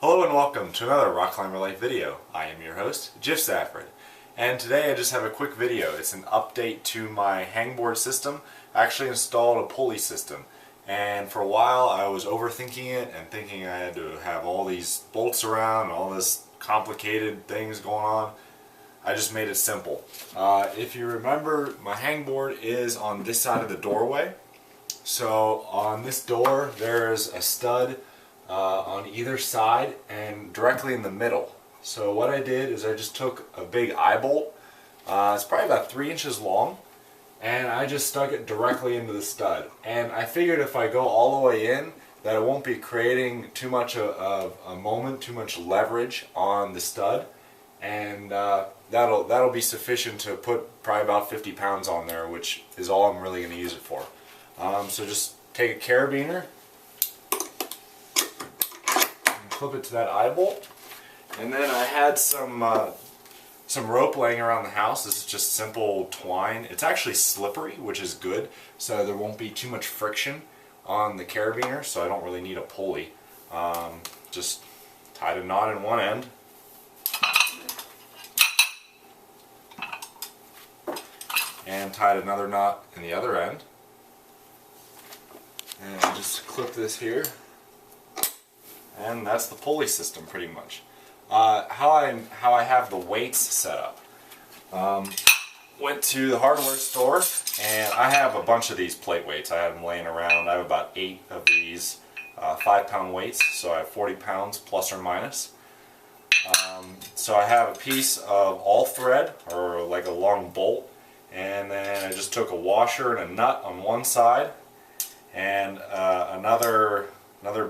Hello and welcome to another Rock Climber Life video. I am your host, Jeff Safford, and today I just have a quick video. It's an update to my hangboard system. I actually installed a pulley system, and for a while I was overthinking it and thinking I had to have all these bolts around and all this complicated things going on. I just made it simple. If you remember, my hangboard is on this side of the doorway. So on this door there's a stud on either side and directly in the middle. So what I did is I just took a big eye bolt, it's probably about 3 inches long, and I just stuck it directly into the stud. And I figured if I go all the way in that it won't be creating too much of a moment, too much leverage on the stud, and that'll be sufficient to put probably about 50 pounds on there, which is all I'm really going to use it for. So just take a carabiner, clip it to that eye bolt, and then I had some rope laying around the house. This is just simple twine. It's actually slippery, which is good, so there won't be too much friction on the carabiner, so I don't really need a pulley. Just tied a knot in one end, and tied another knot in the other end, and just clip this here. And that's the pulley system pretty much. How I have the weights set up. Went to the hardware store and I have a bunch of these plate weights. I have them laying around. I have about 8 of these 5-pound weights, so I have 40 pounds plus or minus. So I have a piece of all thread, or like a long bolt, and then I just took a washer and a nut on one side and another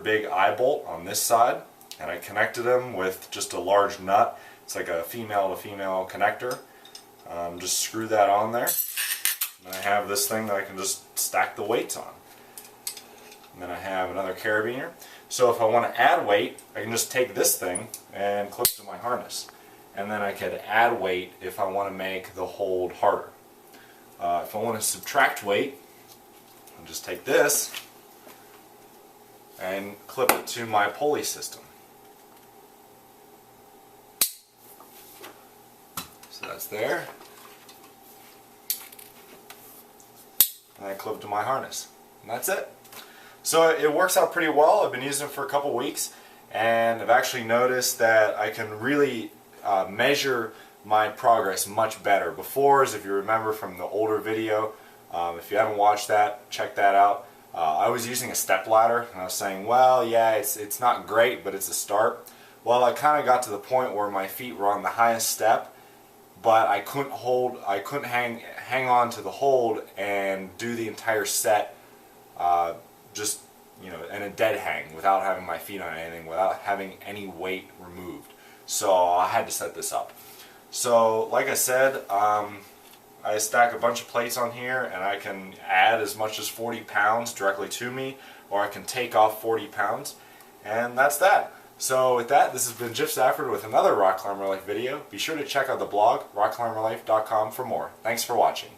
big eye bolt on this side, and I connected them with just a large nut. It's like a female to female connector. Just screw that on there, and I have this thing that I can just stack the weights on. And then I have another carabiner. So if I want to add weight, I can just take this thing and clip it to my harness, and then I could add weight if I want to make the hold harder. If I want to subtract weight, I'll just take this and clip it to my pulley system. So that's there. And I clip it to my harness. And that's it. So it works out pretty well. I've been using it for a couple weeks, and I've actually noticed that I can really measure my progress much better. Before, as if you remember from the older video, if you haven't watched that, check that out. I was using a step ladder, and I was saying, well, yeah, it's not great, but it's a start. Well, I kind of got to the point where my feet were on the highest step, but I couldn't hang on to the hold and do the entire set, just, you know, in a dead hang, without having my feet on anything, without having any weight removed. So I had to set this up. So, like I said, I stack a bunch of plates on here, and I can add as much as 40 pounds directly to me, or I can take off 40 pounds, and that's that. So with that, this has been Jeff Safford with another Rock Climber Life video. Be sure to check out the blog, rockclimberlife.com, for more. Thanks for watching.